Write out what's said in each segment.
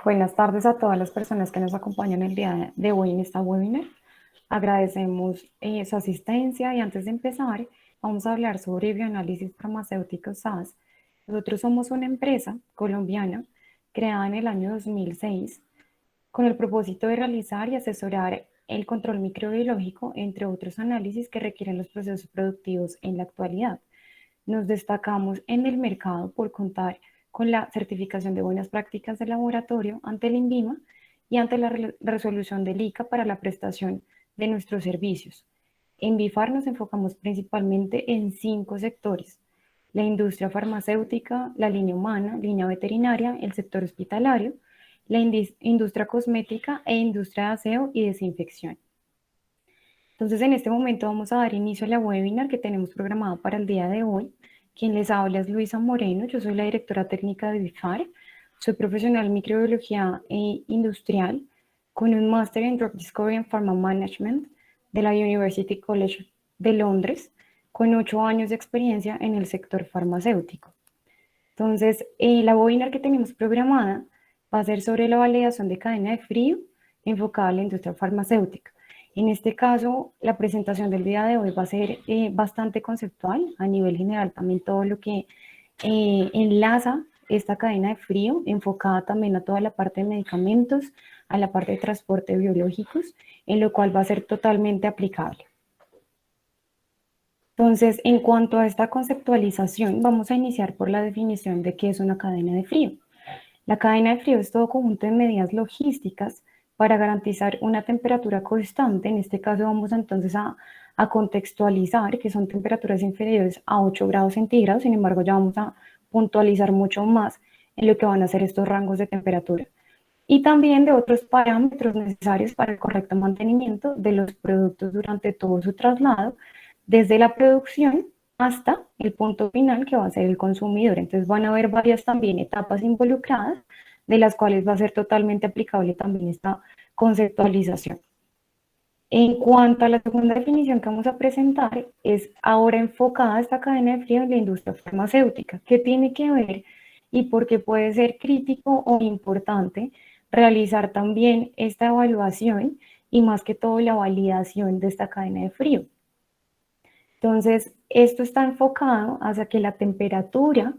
Buenas tardes a todas las personas que nos acompañan el día de hoy en esta webinar. Agradecemos su asistencia y antes de empezar, vamos a hablar sobre bioanálisis farmacéutico SAS. Nosotros somos una empresa colombiana creada en el año 2006 con el propósito de realizar y asesorar el control microbiológico, entre otros análisis que requieren los procesos productivos en la actualidad. Nos destacamos en el mercado por contar con la certificación de buenas prácticas de laboratorio ante el INVIMA y ante la resolución del ICA para la prestación de nuestros servicios. En BIFAR nos enfocamos principalmente en 5 sectores: la industria farmacéutica, la línea humana, línea veterinaria, el sector hospitalario, la industria cosmética e industria de aseo y desinfección. Entonces, en este momento vamos a dar inicio a la webinar que tenemos programada para el día de hoy. Quien les habla es Luisa Moreno, yo soy la directora técnica de BIFAR, soy profesional en microbiología industrial con un máster en Drug Discovery and Pharma Management de la University College de Londres, con 8 años de experiencia en el sector farmacéutico. Entonces, la webinar que tenemos programada va a ser sobre la validación de cadena de frío enfocada a la industria farmacéutica. En este caso, la presentación del día de hoy va a ser bastante conceptual, a nivel general también todo lo que enlaza esta cadena de frío, enfocada también a toda la parte de medicamentos, a la parte de transporte biológicos, en lo cual va a ser totalmente aplicable. Entonces, en cuanto a esta conceptualización, vamos a iniciar por la definición de qué es una cadena de frío. La cadena de frío es todo conjunto de medidas logísticas para garantizar una temperatura constante. En este caso vamos entonces a contextualizar que son temperaturas inferiores a 8 grados centígrados, sin embargo ya vamos a puntualizar mucho más en lo que van a ser estos rangos de temperatura. Y también de otros parámetros necesarios para el correcto mantenimiento de los productos durante todo su traslado, desde la producción hasta el punto final que va a ser el consumidor. Entonces van a haber varias también etapas involucradas, de las cuales va a ser totalmente aplicable también esta conceptualización. En cuanto a la segunda definición que vamos a presentar, es ahora enfocada esta cadena de frío en la industria farmacéutica. ¿Qué tiene que ver y por qué puede ser crítico o importante realizar también esta evaluación y más que todo la validación de esta cadena de frío? Entonces, esto está enfocado hacia que la temperatura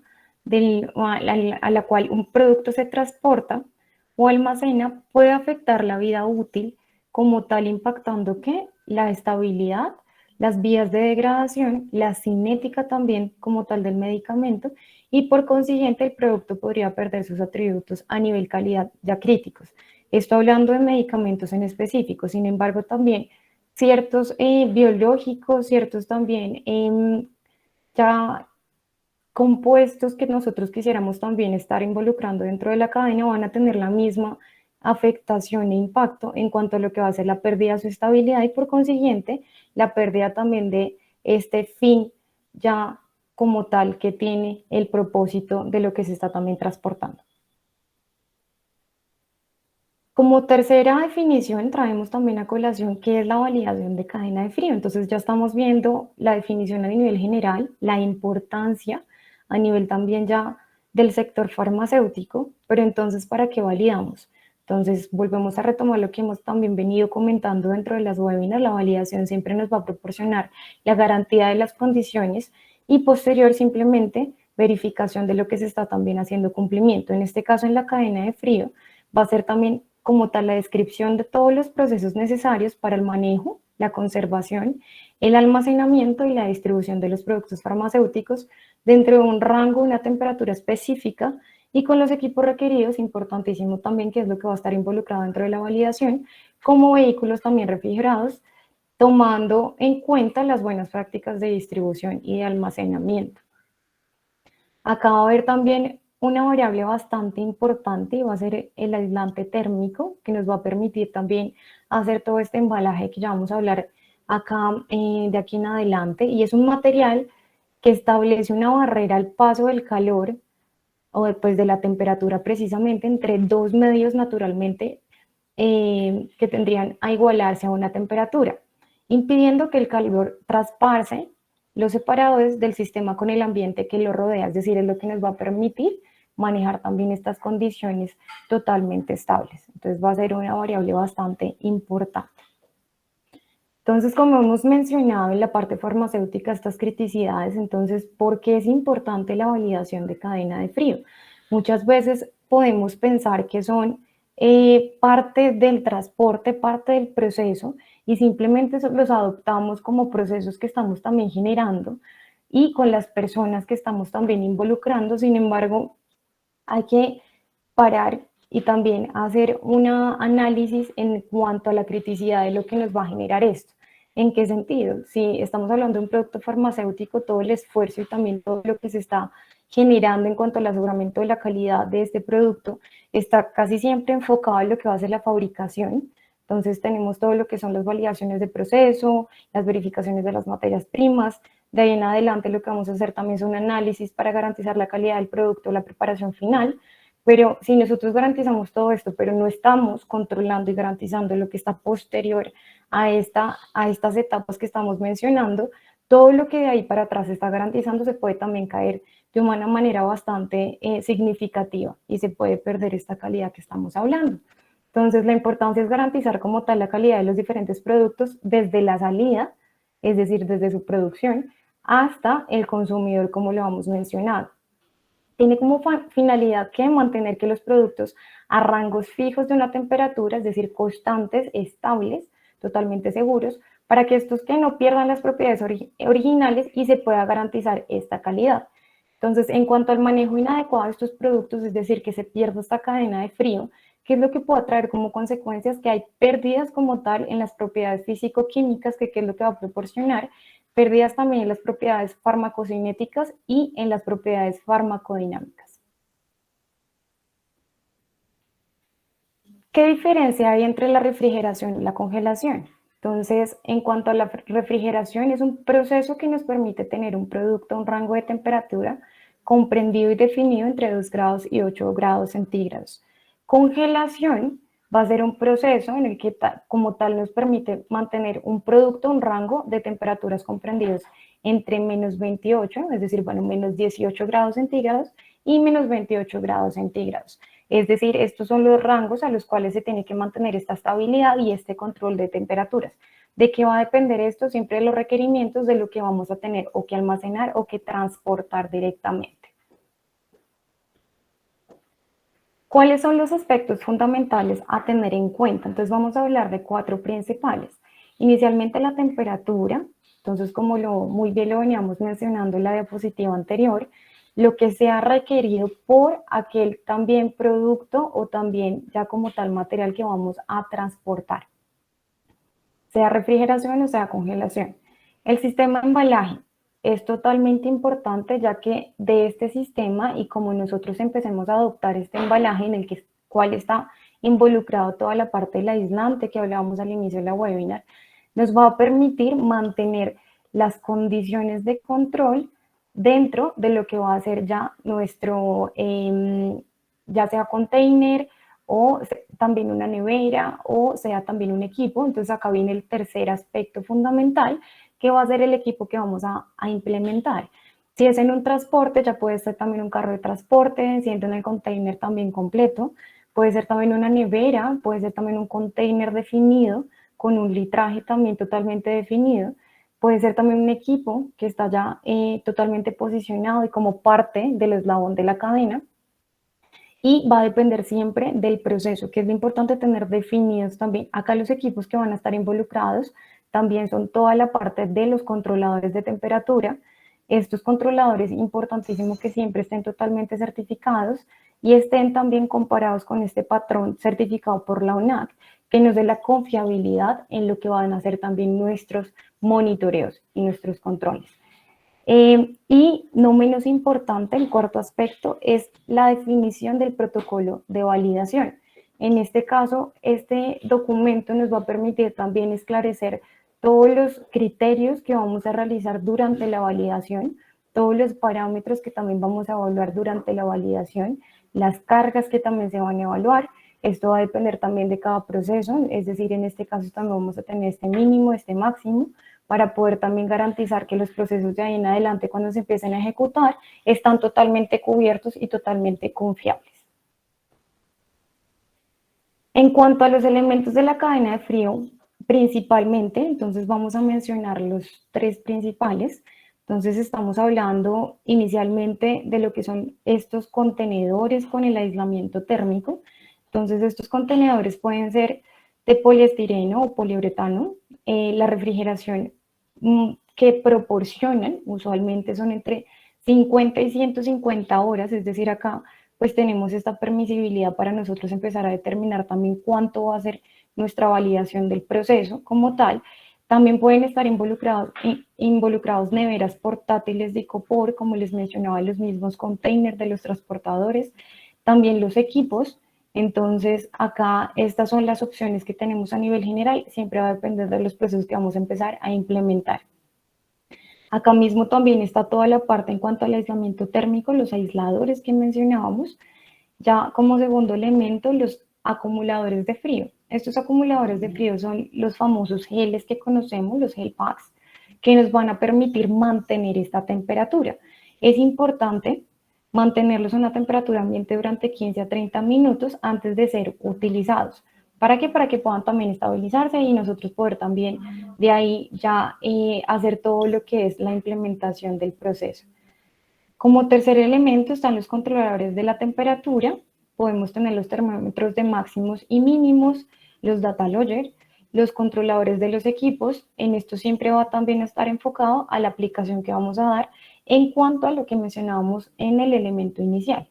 a la cual un producto se transporta o almacena puede afectar la vida útil como tal, impactando que la estabilidad, las vías de degradación, la cinética también como tal del medicamento, y por consiguiente el producto podría perder sus atributos a nivel calidad ya críticos. Esto hablando de medicamentos en específico. Sin embargo, también ciertos biológicos, ciertos también ya compuestos que nosotros quisiéramos también estar involucrando dentro de la cadena van a tener la misma afectación e impacto en cuanto a lo que va a ser la pérdida de su estabilidad y por consiguiente la pérdida también de este fin ya como tal que tiene el propósito de lo que se está también transportando. Como tercera definición traemos también a colación qué es la validación de cadena de frío. Entonces ya estamos viendo la definición a nivel general, la importancia a nivel también ya del sector farmacéutico, pero entonces ¿para qué validamos? Entonces volvemos a retomar lo que hemos también venido comentando dentro de las webinars. La validación siempre nos va a proporcionar la garantía de las condiciones y posterior simplemente verificación de lo que se está también haciendo cumplimiento. En este caso en la cadena de frío va a ser también como tal la descripción de todos los procesos necesarios para el manejo, la conservación, el almacenamiento y la distribución de los productos farmacéuticos dentro de un rango, una temperatura específica y con los equipos requeridos, importantísimo también, que es lo que va a estar involucrado dentro de la validación, como vehículos también refrigerados, tomando en cuenta las buenas prácticas de distribución y de almacenamiento. Acá va a haber también una variable bastante importante y va a ser el aislante térmico, que nos va a permitir también hacer todo este embalaje que ya vamos a hablar acá de aquí en adelante, y es un material que establece una barrera al paso del calor o después de la temperatura precisamente entre dos medios naturalmente que tendrían a igualarse a una temperatura, impidiendo que el calor traspase los separadores del sistema con el ambiente que lo rodea, es decir, es lo que nos va a permitir manejar también estas condiciones totalmente estables. Entonces va a ser una variable bastante importante. Entonces, como hemos mencionado en la parte farmacéutica, estas criticidades, entonces, ¿por qué es importante la validación de cadena de frío? Muchas veces podemos pensar que son parte del transporte, parte del proceso, y simplemente los adoptamos como procesos que estamos también generando y con las personas que estamos también involucrando. Sin embargo, hay que parar y también hacer un análisis en cuanto a la criticidad de lo que nos va a generar esto. ¿En qué sentido? Si estamos hablando de un producto farmacéutico, todo el esfuerzo y también todo lo que se está generando en cuanto al aseguramiento de la calidad de este producto está casi siempre enfocado en lo que va a ser la fabricación. Entonces tenemos todo lo que son las validaciones de proceso, las verificaciones de las materias primas. De ahí en adelante lo que vamos a hacer también es un análisis para garantizar la calidad del producto, la preparación final. Pero si nosotros garantizamos todo esto, pero no estamos controlando y garantizando lo que está posterior a estas etapas que estamos mencionando, todo lo que de ahí para atrás está garantizando se puede también caer de una manera bastante significativa y se puede perder esta calidad que estamos hablando. Entonces, la importancia es garantizar como tal la calidad de los diferentes productos desde la salida, es decir, desde su producción, hasta el consumidor, como lo hemos mencionado. Tiene como finalidad que mantener que los productos a rangos fijos de una temperatura, es decir, constantes, estables, totalmente seguros, para que estos que no pierdan las propiedades originales y se pueda garantizar esta calidad. Entonces, en cuanto al manejo inadecuado de estos productos, es decir, que se pierda esta cadena de frío, ¿qué es lo que puede traer como consecuencias? Que hay pérdidas como tal en las propiedades físico-químicas, que qué es lo que va a proporcionar, pérdidas también en las propiedades farmacocinéticas y en las propiedades farmacodinámicas. ¿Qué diferencia hay entre la refrigeración y la congelación? Entonces, en cuanto a la refrigeración, es un proceso que nos permite tener un producto a un rango de temperatura comprendido y definido entre 2 grados y 8 grados centígrados. Congelación va a ser un proceso en el que como tal nos permite mantener un producto, un rango de temperaturas comprendidos entre menos 28, es decir, bueno, menos 18 grados centígrados y menos 28 grados centígrados. Es decir, estos son los rangos a los cuales se tiene que mantener esta estabilidad y este control de temperaturas. ¿De qué va a depender esto? Siempre de los requerimientos de lo que vamos a tener o que almacenar o que transportar directamente. ¿Cuáles son los aspectos fundamentales a tener en cuenta? Entonces vamos a hablar de 4 principales. Inicialmente la temperatura, entonces como muy bien lo veníamos mencionando en la diapositiva anterior, lo que sea requerido por aquel también producto o también ya como tal material que vamos a transportar, sea refrigeración o sea congelación. El sistema de embalaje es totalmente importante, ya que de este sistema y como nosotros empecemos a adoptar este embalaje en el cual está involucrado toda la parte del aislante que hablábamos al inicio de la webinar, nos va a permitir mantener las condiciones de control dentro de lo que va a ser ya nuestro, ya sea container o también una nevera o sea también un equipo. Entonces acá viene el tercer aspecto fundamental, que va a ser el equipo que vamos a implementar. Si es en un transporte, ya puede ser también un carro de transporte, siendo en el container también completo, puede ser también una nevera, puede ser también un container definido, con un litraje también totalmente definido, puede ser también un equipo que está ya totalmente posicionado y como parte del eslabón de la cadena, y va a depender siempre del proceso, que es lo importante tener definidos también. Acá los equipos que van a estar involucrados también son toda la parte de los controladores de temperatura. Estos controladores, importantísimo que siempre estén totalmente certificados y estén también comparados con este patrón certificado por la ONAC, que nos dé la confiabilidad en lo que van a ser también nuestros monitoreos y nuestros controles. Y no menos importante, el cuarto aspecto es la definición del protocolo de validación. En este caso, este documento nos va a permitir también esclarecer todos los criterios que vamos a realizar durante la validación, todos los parámetros que también vamos a evaluar durante la validación, las cargas que también se van a evaluar. Esto va a depender también de cada proceso, es decir, en este caso también vamos a tener este mínimo, este máximo, para poder también garantizar que los procesos de ahí en adelante, cuando se empiecen a ejecutar, están totalmente cubiertos y totalmente confiables. En cuanto a los elementos de la cadena de frío, principalmente, entonces vamos a mencionar los tres principales. Entonces estamos hablando inicialmente de lo que son estos contenedores con el aislamiento térmico. Entonces estos contenedores pueden ser de poliestireno o poliuretano. La refrigeración que proporcionan usualmente son entre 50 y 150 horas, es decir, acá pues tenemos esta permisibilidad para nosotros empezar a determinar también cuánto va a ser nuestra validación del proceso como tal. También pueden estar involucrados neveras portátiles de icopor, como les mencionaba, los mismos containers de los transportadores, también los equipos. Entonces, acá estas son las opciones que tenemos a nivel general, siempre va a depender de los procesos que vamos a empezar a implementar. Acá mismo también está toda la parte en cuanto al aislamiento térmico, los aisladores que mencionábamos. Ya como segundo elemento, los acumuladores de frío. Estos acumuladores de frío son los famosos geles que conocemos, los gel packs, que nos van a permitir mantener esta temperatura. Es importante mantenerlos a una temperatura ambiente durante 15 a 30 minutos antes de ser utilizados. ¿Para qué? Para que puedan también estabilizarse y nosotros poder también de ahí ya hacer todo lo que es la implementación del proceso. Como tercer elemento están los controladores de la temperatura. Podemos tener los termómetros de máximos y mínimos, los data logger, los controladores de los equipos. En esto siempre va también a estar enfocado a la aplicación que vamos a dar en cuanto a lo que mencionábamos en el elemento inicial.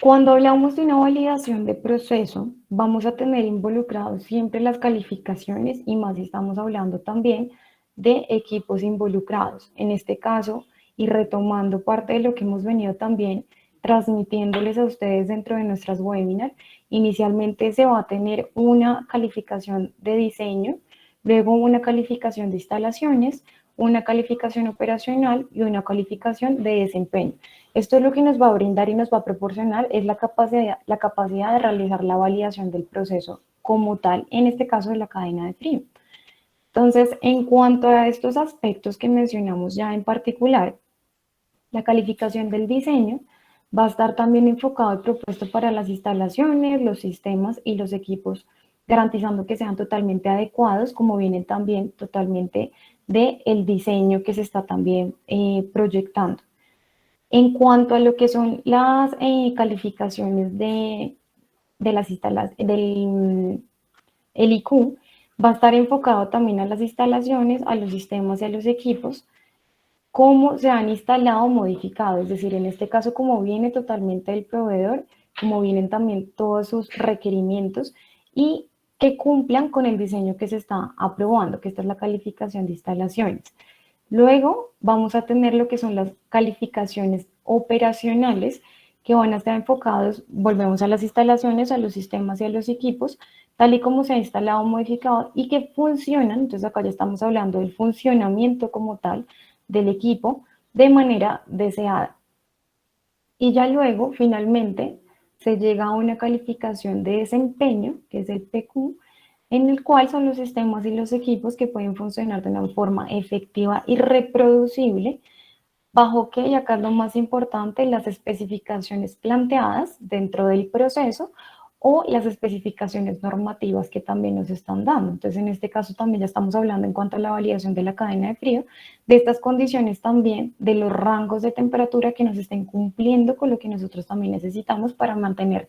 Cuando hablamos de una validación de proceso, vamos a tener involucrados siempre las calificaciones y más si estamos hablando también de equipos involucrados. En este caso, y retomando parte de lo que hemos venido también transmitiéndoles a ustedes dentro de nuestras webinars, inicialmente se va a tener una calificación de diseño, luego una calificación de instalaciones, una calificación operacional y una calificación de desempeño. Esto es lo que nos va a brindar y nos va a proporcionar es la capacidad de realizar la validación del proceso como tal, en este caso de la cadena de frío. Entonces, en cuanto a estos aspectos que mencionamos ya en particular, la calificación del diseño va a estar también enfocado y propuesto para las instalaciones, los sistemas y los equipos, garantizando que sean totalmente adecuados, como vienen también totalmente del diseño que se está también proyectando. En cuanto a lo que son las calificaciones de las del el IQ, va a estar enfocado también a las instalaciones, a los sistemas y a los equipos, cómo se han instalado o modificado, es decir, en este caso como viene totalmente del proveedor, como vienen también todos sus requerimientos y que cumplan con el diseño que se está aprobando, que esta es la calificación de instalaciones. Luego vamos a tener lo que son las calificaciones operacionales que van a estar enfocados, volvemos a las instalaciones, a los sistemas y a los equipos, tal y como se ha instalado o modificado y que funcionan, entonces acá ya estamos hablando del funcionamiento como tal del equipo de manera deseada. Y ya luego, finalmente, se llega a una calificación de desempeño, que es el PQ, en el cual son los sistemas y los equipos que pueden funcionar de una forma efectiva y reproducible, bajo que, y acá es lo más importante, las especificaciones planteadas dentro del proceso o las especificaciones normativas que también nos están dando. Entonces, en este caso también ya estamos hablando en cuanto a la validación de la cadena de frío, de estas condiciones también, de los rangos de temperatura que nos estén cumpliendo con lo que nosotros también necesitamos para mantener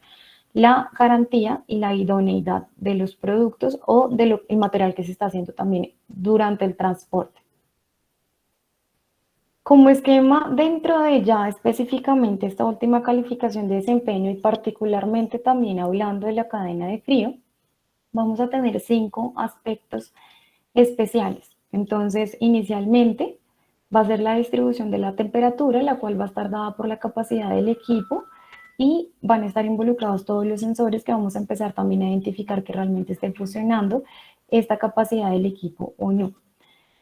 la garantía y la idoneidad de los productos o del material que se está haciendo también durante el transporte. Como esquema, dentro de ya específicamente esta última calificación de desempeño y particularmente también hablando de la cadena de frío, vamos a tener 5 aspectos especiales. Entonces, inicialmente va a ser la distribución de la temperatura, la cual va a estar dada por la capacidad del equipo y van a estar involucrados todos los sensores que vamos a empezar también a identificar que realmente estén funcionando esta capacidad del equipo o no.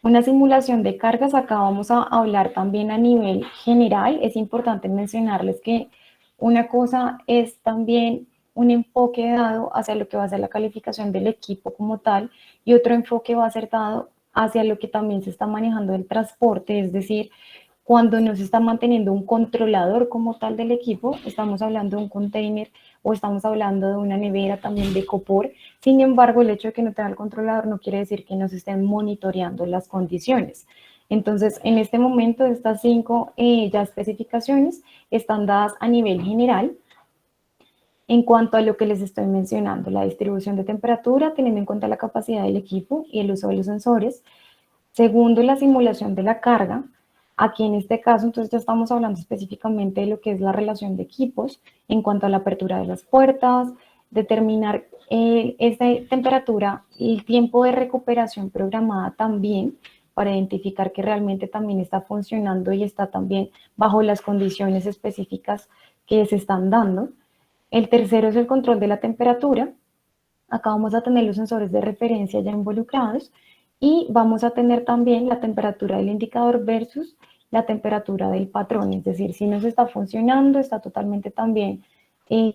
Una simulación de cargas, acá vamos a hablar también a nivel general. Es importante mencionarles que una cosa es también un enfoque dado hacia lo que va a ser la calificación del equipo como tal y otro enfoque va a ser dado hacia lo que también se está manejando el transporte, es decir, cuando no se está manteniendo un controlador como tal del equipo, estamos hablando de un container o estamos hablando de una nevera también de copor. Sin embargo, el hecho de que no tenga el controlador no quiere decir que no se estén monitoreando las condiciones. Entonces, en este momento, estas 5 ya especificaciones están dadas a nivel general en cuanto a lo que les estoy mencionando, la distribución de temperatura, teniendo en cuenta la capacidad del equipo y el uso de los sensores. Segundo, la simulación de la carga. Aquí en este caso, entonces ya estamos hablando específicamente de lo que es la relación de equipos en cuanto a la apertura de las puertas, determinar esa temperatura y el tiempo de recuperación programada también para identificar que realmente también está funcionando y está también bajo las condiciones específicas que se están dando. El tercero es el control de la temperatura. Acá vamos a tener los sensores de referencia ya involucrados y vamos a tener también la temperatura del indicador versus la temperatura del patrón, es decir, si nos está funcionando, está totalmente también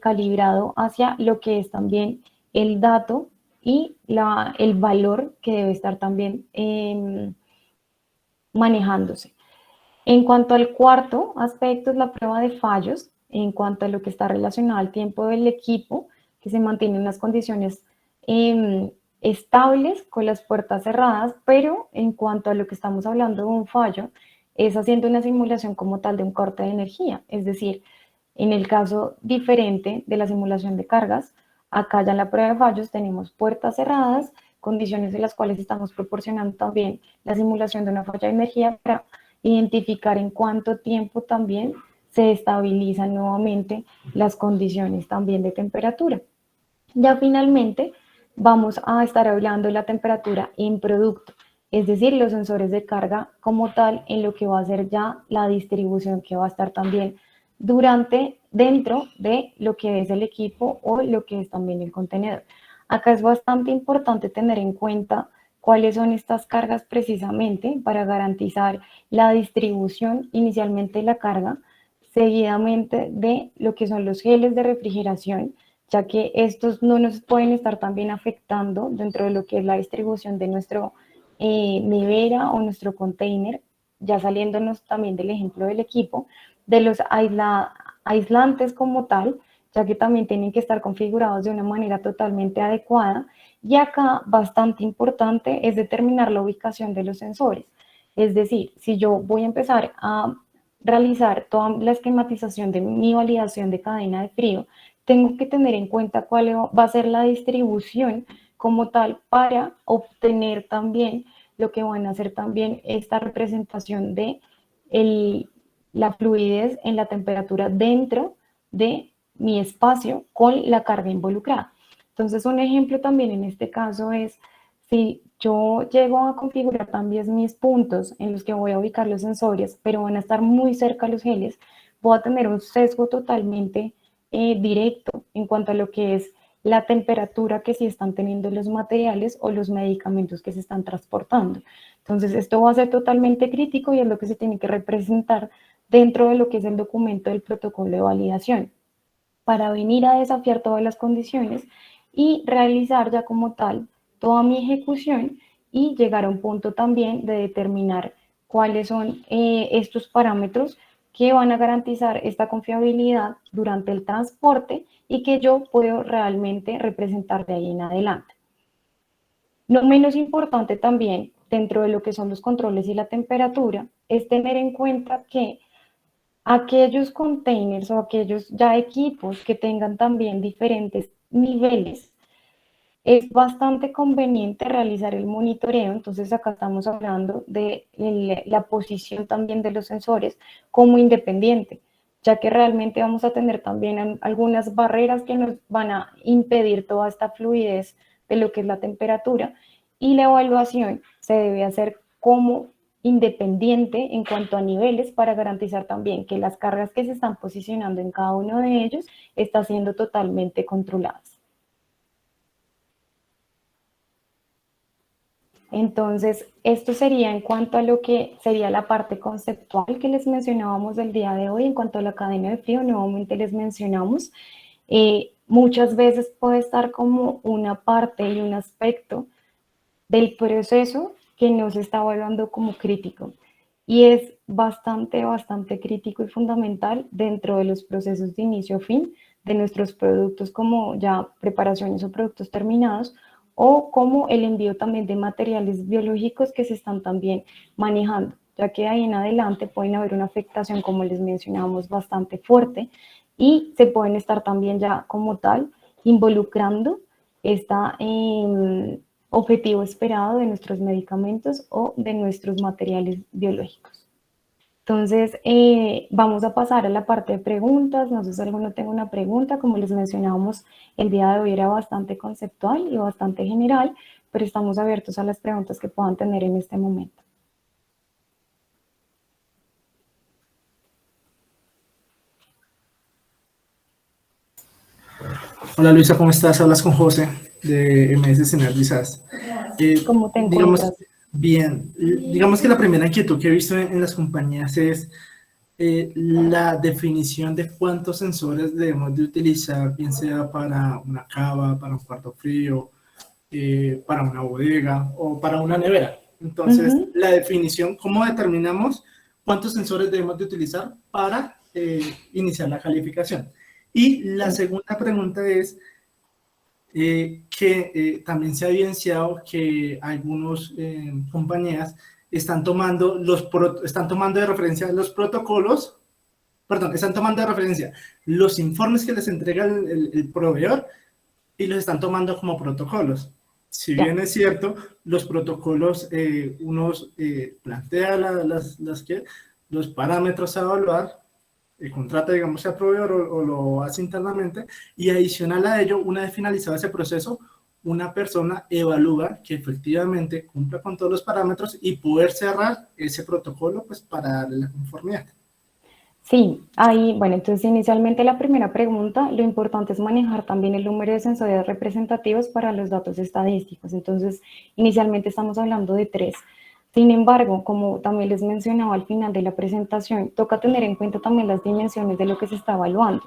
calibrado hacia lo que es también el dato y el valor que debe estar también manejándose. En cuanto al cuarto aspecto es la prueba de fallos, en cuanto a lo que está relacionado al tiempo del equipo, que se mantiene en unas condiciones estables con las puertas cerradas, pero en cuanto a lo que estamos hablando de un fallo, es haciendo una simulación como tal de un corte de energía, es decir, en el caso diferente de la simulación de cargas, acá ya en la prueba de fallos tenemos puertas cerradas, condiciones en las cuales estamos proporcionando también la simulación de una falla de energía para identificar en cuánto tiempo también se estabilizan nuevamente las condiciones también de temperatura. Ya finalmente vamos a estar hablando de la temperatura en producto, es decir, los sensores de carga como tal en lo que va a ser ya la distribución que va a estar también dentro de lo que es el equipo o lo que es también el contenedor. Acá es bastante importante tener en cuenta cuáles son estas cargas precisamente para garantizar la distribución inicialmente de la carga, seguidamente de lo que son los geles de refrigeración, ya que estos no nos pueden estar también afectando dentro de lo que es la distribución de nuestro nevera o nuestro container, ya saliéndonos también del ejemplo del equipo, de los aislantes como tal, ya que también tienen que estar configurados de una manera totalmente adecuada. Y acá, bastante importante, es determinar la ubicación de los sensores. Es decir, si yo voy a empezar a realizar toda la esquematización de mi validación de cadena de frío, tengo que tener en cuenta cuál va a ser la distribución como tal para obtener también lo que van a hacer también esta representación de la fluidez en la temperatura dentro de mi espacio con la carga involucrada. Entonces, un ejemplo también en este caso es si yo llego a configurar también mis puntos en los que voy a ubicar los sensores, pero van a estar muy cerca a los geles, voy a tener un sesgo totalmente directo en cuanto a lo que es la temperatura que sí están teniendo los materiales o los medicamentos que se están transportando. Entonces, esto va a ser totalmente crítico y es lo que se tiene que representar dentro de lo que es el documento del protocolo de validación, para venir a desafiar todas las condiciones y realizar ya como tal toda mi ejecución y llegar a un punto también de determinar cuáles son estos parámetros que van a garantizar esta confiabilidad durante el transporte y que yo puedo realmente representar de ahí en adelante. No menos importante también, dentro de lo que son los controles y la temperatura, es tener en cuenta que aquellos containers o aquellos ya equipos que tengan también diferentes niveles, es bastante conveniente realizar el monitoreo. Entonces acá estamos hablando de la posición también de los sensores como independiente, ya que realmente vamos a tener también algunas barreras que nos van a impedir toda esta fluidez de lo que es la temperatura, y la evaluación se debe hacer como independiente en cuanto a niveles para garantizar también que las cargas que se están posicionando en cada uno de ellos están siendo totalmente controladas. Entonces, esto sería en cuanto a lo que sería la parte conceptual que les mencionábamos del día de hoy. En cuanto a la cadena de frío, nuevamente les mencionamos muchas veces puede estar como una parte y un aspecto del proceso que no se está evaluando como crítico. Y es bastante crítico y fundamental dentro de los procesos de inicio a fin de nuestros productos, como ya preparaciones o productos terminados, o como el envío también de materiales biológicos que se están también manejando, ya que ahí en adelante pueden haber una afectación, como les mencionábamos, bastante fuerte, y se pueden estar también ya como tal involucrando esta objetivo esperado de nuestros medicamentos o de nuestros materiales biológicos. Entonces, vamos a pasar a la parte de preguntas. No sé si alguno tenga una pregunta. Como les mencionábamos, el día de hoy era bastante conceptual y bastante general, pero estamos abiertos a las preguntas que puedan tener en este momento. Hola Luisa, ¿cómo estás? Hablas con José de MS Synergizas. ¿Cómo te Digamos, encuentras? bien, digamos que la primera inquietud que he visto en las compañías es la definición de cuántos sensores debemos de utilizar, bien sea para una cava, para un cuarto frío, para una bodega o para una nevera. Entonces, la definición, ¿cómo determinamos cuántos sensores debemos de utilizar para iniciar la calificación? Y la segunda pregunta es que también se ha evidenciado que algunas compañías están tomando, están tomando de referencia los protocolos, perdón, están tomando de referencia los informes que les entrega el proveedor y los están tomando como protocolos. Si bien Ya. es cierto, los protocolos, unos plantea los parámetros a evaluar, contrata, digamos, al proveedor o lo hace internamente, y adicional a ello, una vez finalizado ese proceso, una persona evalúa que efectivamente cumpla con todos los parámetros y poder cerrar ese protocolo pues, para darle la conformidad. Sí, ahí, bueno, entonces inicialmente la primera pregunta, lo importante es manejar también el número de sensores representativos para los datos estadísticos. Entonces, inicialmente estamos hablando de 3. Sin embargo, como también les mencionaba al final de la presentación, toca tener en cuenta también las dimensiones de lo que se está evaluando.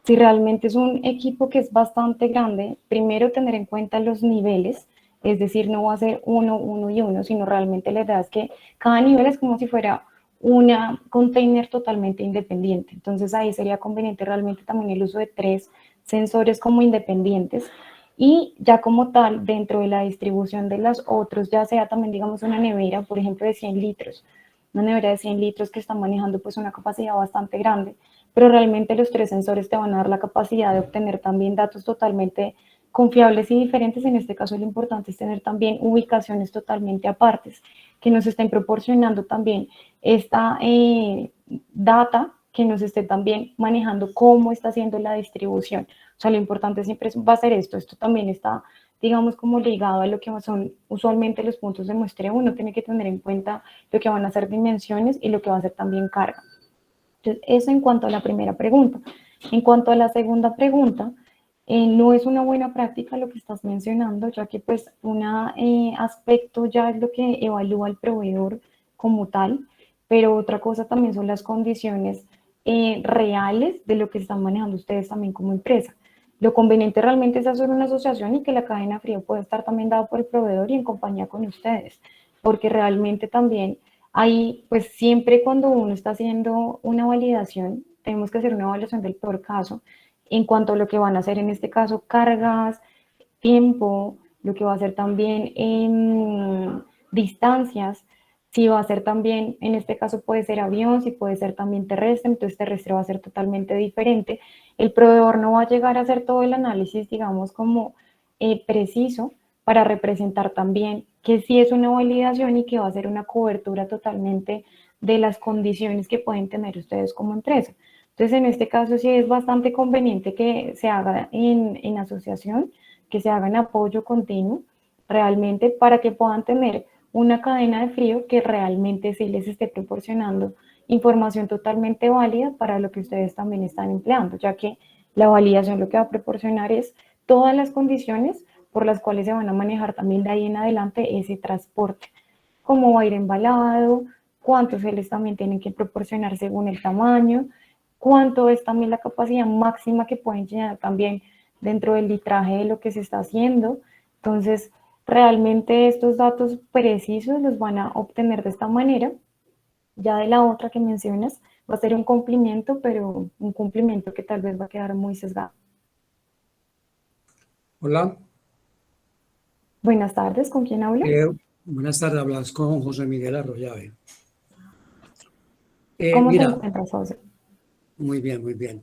Si realmente es un equipo que es bastante grande, primero tener en cuenta los niveles, es decir, no va a ser uno, uno y uno, sino realmente la idea es que cada nivel es como si fuera una container totalmente independiente. Entonces ahí sería conveniente realmente también el uso de 3 sensores como independientes y ya como tal dentro de la distribución de los otros, ya sea también digamos una nevera, por ejemplo, de 100 litros, una nevera de 100 litros que está manejando pues una capacidad bastante grande, pero realmente los 3 sensores te van a dar la capacidad de obtener también datos totalmente confiables y diferentes. En este caso lo importante es tener también ubicaciones totalmente apartes, que nos estén proporcionando también esta data, que nos esté también manejando cómo está haciendo la distribución. O sea, lo importante siempre va a ser esto. Esto también está, digamos, como ligado a lo que son usualmente los puntos de muestreo. Uno tiene que tener en cuenta lo que van a ser dimensiones y lo que va a ser también carga. Entonces, eso en cuanto a la primera pregunta. En cuanto a la segunda pregunta, no es una buena práctica lo que estás mencionando, ya que pues un aspecto ya es lo que evalúa el proveedor como tal, pero otra cosa también son las condiciones reales de lo que están manejando ustedes también como empresa. Lo conveniente realmente es hacer una asociación y que la cadena fría pueda estar también dada por el proveedor y en compañía con ustedes, porque realmente también ahí, pues siempre cuando uno está haciendo una validación, tenemos que hacer una evaluación del peor caso en cuanto a lo que van a hacer en este caso cargas, tiempo, lo que va a ser también en distancias, si va a ser también, en este caso puede ser avión, si puede ser también terrestre, entonces terrestre va a ser totalmente diferente. El proveedor no va a llegar a hacer todo el análisis, digamos, como preciso para representar también que sí es una validación y que va a ser una cobertura totalmente de las condiciones que pueden tener ustedes como empresa. Entonces, en este caso sí es bastante conveniente que se haga en asociación, que se haga en apoyo continuo, realmente para que puedan tener una cadena de frío que realmente sí les esté proporcionando información totalmente válida para lo que ustedes también están empleando, ya que la validación lo que va a proporcionar es todas las condiciones por las cuales se van a manejar también de ahí en adelante ese transporte, cómo va a ir embalado, cuántos geles también tienen que proporcionar según el tamaño, cuánto es también la capacidad máxima que pueden llenar también dentro del litraje de lo que se está haciendo. Entonces, realmente estos datos precisos los van a obtener de esta manera. Ya de la otra que mencionas, va a ser un cumplimiento, pero un cumplimiento que tal vez va a quedar muy sesgado. Hola, Buenas tardes, ¿con quién hablo? buenas tardes, hablas con José Miguel Arroyave. ¿Cómo te Mira, encuentras, José? muy bien, muy bien.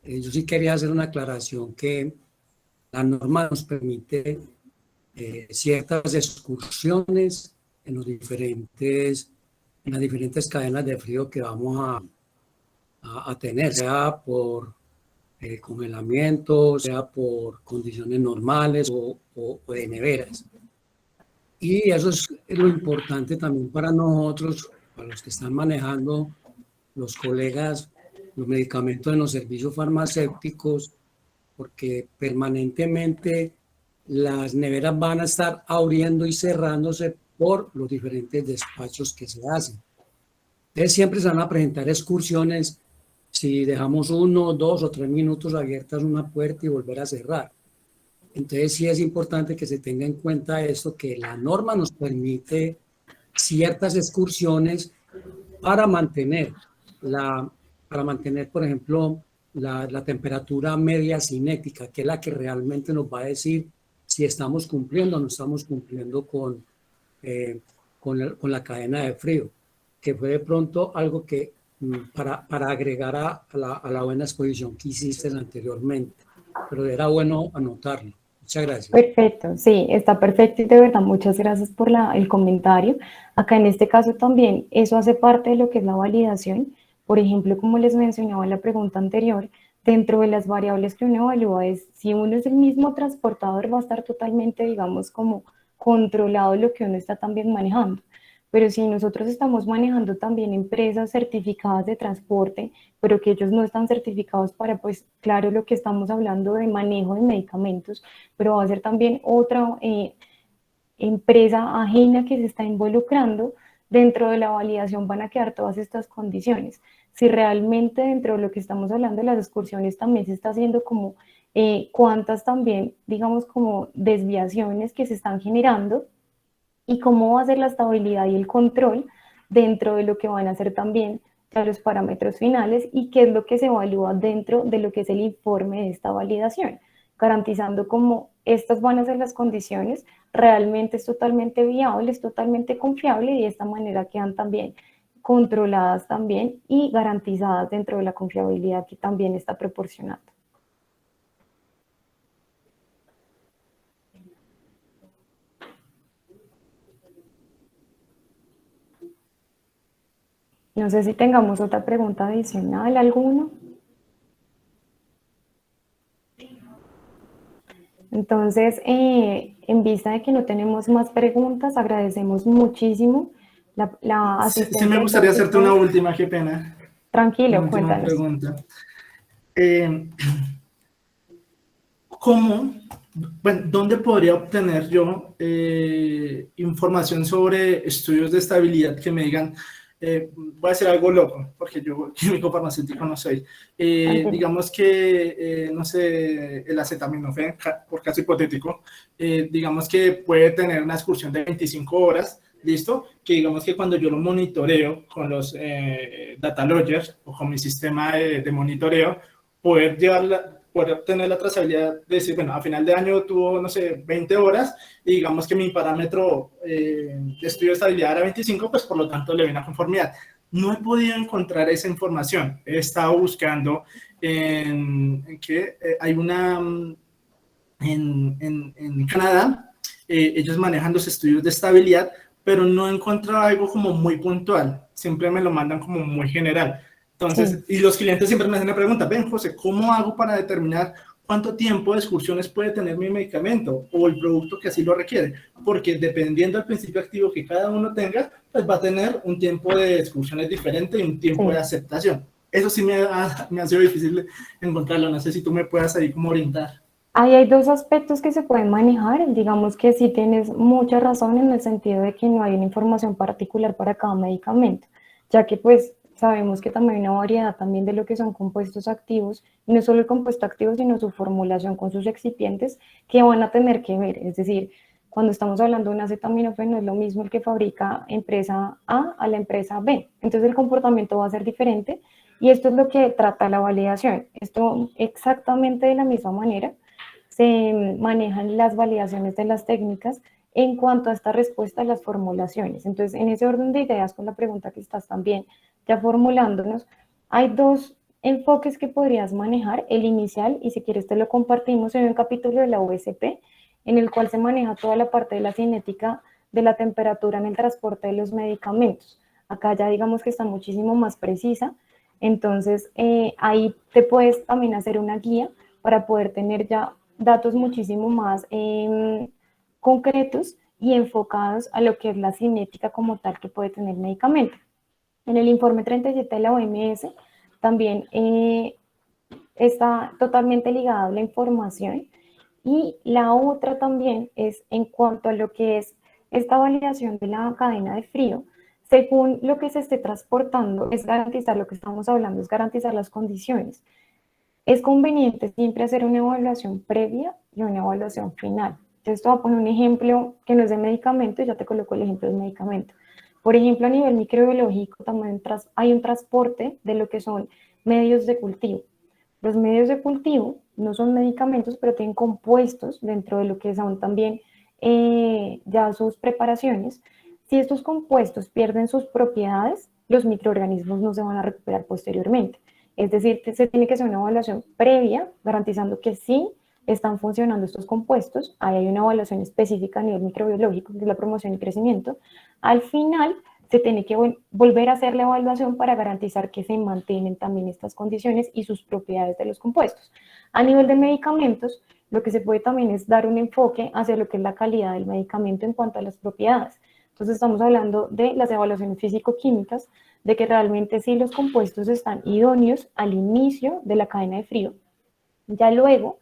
Yo sí quería hacer una aclaración que la norma nos permite ciertas excursiones en las diferentes cadenas de frío que vamos a tener, sea por congelamiento, sea por condiciones normales o de neveras. Y eso es lo importante también para nosotros, para los que están manejando los colegas, los medicamentos en los servicios farmacéuticos, porque permanentemente las neveras van a estar abriendo y cerrándose por los diferentes despachos que se hacen. Entonces siempre se van a presentar excursiones si dejamos 1, 2 o 3 minutos abiertas una puerta y volver a cerrar. Entonces sí es importante que se tenga en cuenta esto, que la norma nos permite ciertas excursiones para mantener, para mantener por ejemplo, la temperatura media cinética, que es la que realmente nos va a decir si estamos cumpliendo o no estamos cumpliendo con la cadena de frío, que fue de pronto algo que para agregar a la buena exposición que hiciste anteriormente, pero era bueno anotarlo. Muchas gracias. Perfecto, sí, está perfecto y de verdad muchas gracias por el comentario. Acá en este caso también eso hace parte de lo que es la validación. Por ejemplo, como les mencionaba en la pregunta anterior, dentro de las variables que uno evalúa es si uno es el mismo transportador va a estar totalmente, digamos, como controlado lo que uno está también manejando. Pero si nosotros estamos manejando también empresas certificadas de transporte, pero que ellos no están certificados para, pues, claro, lo que estamos hablando de manejo de medicamentos, pero va a ser también otra empresa ajena que se está involucrando, dentro de la validación van a quedar todas estas condiciones. Si realmente dentro de lo que estamos hablando de las excursiones también se está haciendo como cuántas también, digamos, como desviaciones que se están generando, y cómo va a ser la estabilidad y el control dentro de lo que van a ser también ya los parámetros finales y qué es lo que se evalúa dentro de lo que es el informe de esta validación, garantizando cómo estas van a ser las condiciones, realmente es totalmente viable, es totalmente confiable y de esta manera quedan también controladas también y garantizadas dentro de la confiabilidad que también está proporcionando. No sé si tengamos otra pregunta adicional, ¿alguno? Entonces, en vista de que no tenemos más preguntas, agradecemos muchísimo la Sí me asistencia de gustaría todos hacerte una ustedes. última, qué pena. Una Tranquilo, última cuéntanos. pregunta. Eh, ¿Cómo, bueno, dónde podría obtener yo información sobre estudios de estabilidad que me digan, voy a hacer algo loco, porque yo químico farmacéutico no soy, Tranquilo. digamos que, no sé, el acetaminofén, por caso hipotético, digamos que puede tener una excursión de 25 horas, ¿listo? Que digamos que cuando yo lo monitoreo con los data loggers o con mi sistema de monitoreo, poder obtener la trazabilidad de decir, bueno, a final de año tuvo, no sé, 20 horas y digamos que mi parámetro de estudio de estabilidad era 25, pues por lo tanto le viene a conformidad. No he podido encontrar esa información. He estado buscando en que hay una, en Canadá, ellos manejan los estudios de estabilidad, pero no he encontrado algo como muy puntual. Siempre me lo mandan como muy general. Entonces, Sí. y los clientes siempre me hacen la pregunta, ven José, ¿cómo hago para determinar cuánto tiempo de excursiones puede tener mi medicamento o el producto que así lo requiere? Porque dependiendo del principio activo que cada uno tenga, pues va a tener un tiempo de excursiones diferente y un tiempo de Sí. aceptación. Eso sí me ha sido difícil encontrarlo. No sé si tú me puedas ahí como orientar. Ahí hay dos aspectos que se pueden manejar. Digamos que sí tienes mucha razón en el sentido de que no hay una información particular para cada medicamento, ya que pues sabemos que también hay una variedad también de lo que son compuestos activos, y no solo el compuesto activo, sino su formulación con sus excipientes que van a tener que ver. Es decir, cuando estamos hablando de un acetaminofén, no es lo mismo el que fabrica empresa A la empresa B. Entonces el comportamiento va a ser diferente, y esto es lo que trata la validación. Esto exactamente de la misma manera se manejan las validaciones de las técnicas en cuanto a esta respuesta a las formulaciones. Entonces, en ese orden de ideas, con la pregunta que estás también ya formulándonos, hay dos enfoques que podrías manejar, el inicial, y si quieres te lo compartimos en un capítulo de la USP, en el cual se maneja toda la parte de la cinética de la temperatura en el transporte de los medicamentos. Acá ya digamos que está muchísimo más precisa, entonces ahí te puedes también hacer una guía para poder tener ya datos muchísimo más concretos y enfocados a lo que es la cinética como tal que puede tener el medicamento. En el informe 37 de la OMS también está totalmente ligada a la información, y la otra también es en cuanto a lo que es esta validación de la cadena de frío. Según lo que se esté transportando, es garantizar lo que estamos hablando, es garantizar las condiciones. Es conveniente siempre hacer una evaluación previa y una evaluación final. Entonces, te voy a poner un ejemplo que no es de medicamento, y ya te coloco el ejemplo del medicamento. Por ejemplo, a nivel microbiológico también hay un transporte de lo que son medios de cultivo. Los medios de cultivo no son medicamentos, pero tienen compuestos dentro de lo que son también ya sus preparaciones. Si estos compuestos pierden sus propiedades, los microorganismos no se van a recuperar posteriormente. Es decir, se tiene que hacer una evaluación previa, garantizando que sí están funcionando estos compuestos. Ahí hay una evaluación específica a nivel microbiológico, que es la promoción y crecimiento. Al final, se tiene que volver a hacer la evaluación para garantizar que se mantienen también estas condiciones y sus propiedades de los compuestos. A nivel de medicamentos, lo que se puede también es dar un enfoque hacia lo que es la calidad del medicamento en cuanto a las propiedades. Entonces estamos hablando de las evaluaciones físico-químicas, de que realmente sí los compuestos están idóneos al inicio de la cadena de frío. Ya luego,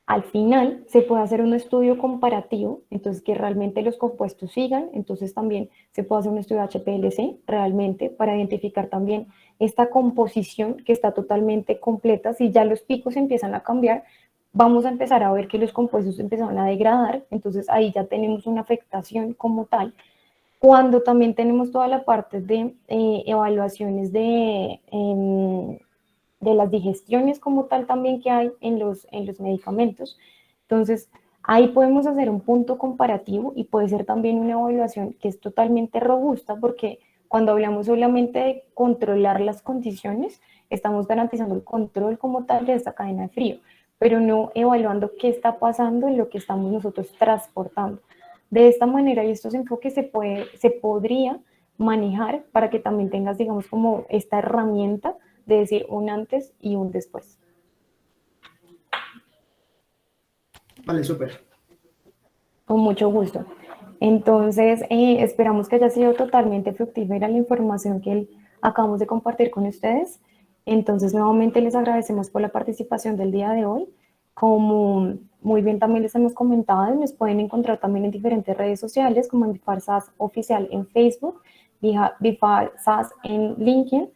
al final, se puede hacer un estudio comparativo, entonces que realmente los compuestos sigan. Entonces también se puede hacer un estudio HPLC realmente para identificar también esta composición que está totalmente completa. Si ya los picos empiezan a cambiar, vamos a empezar a ver que los compuestos empiezan a degradar, entonces ahí ya tenemos una afectación como tal. Cuando también tenemos toda la parte de evaluaciones de las digestiones como tal también que hay en los medicamentos. Entonces, ahí podemos hacer un punto comparativo, y puede ser también una evaluación que es totalmente robusta, porque cuando hablamos solamente de controlar las condiciones, estamos garantizando el control como tal de esta cadena de frío, pero no evaluando qué está pasando en lo que estamos nosotros transportando. De esta manera y estos enfoques se podría manejar para que también tengas, digamos, como esta herramienta de decir un antes y un después. Vale, súper. Con mucho gusto. Entonces, esperamos que haya sido totalmente fructífera la información que acabamos de compartir con ustedes. Entonces, nuevamente les agradecemos por la participación del día de hoy. Como muy bien también les hemos comentado, nos pueden encontrar también en diferentes redes sociales, como en Bifar SAS Oficial en Facebook, Bifar SAS en LinkedIn,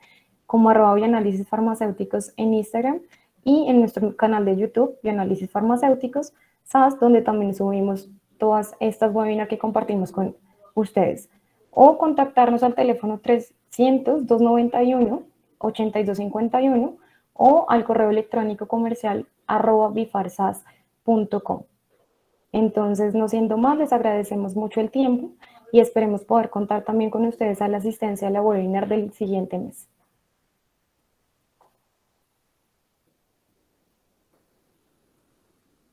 como @Bioanálisis Farmacéuticos en Instagram, y en nuestro canal de YouTube, Bioanálisis Farmacéuticos SAS, donde también subimos todas estas webinars que compartimos con ustedes. O contactarnos al teléfono 300-291-8251 o al correo electrónico comercial @bifarsas.com. Entonces, no siendo más, les agradecemos mucho el tiempo y esperemos poder contar también con ustedes a la asistencia a la webinar del siguiente mes.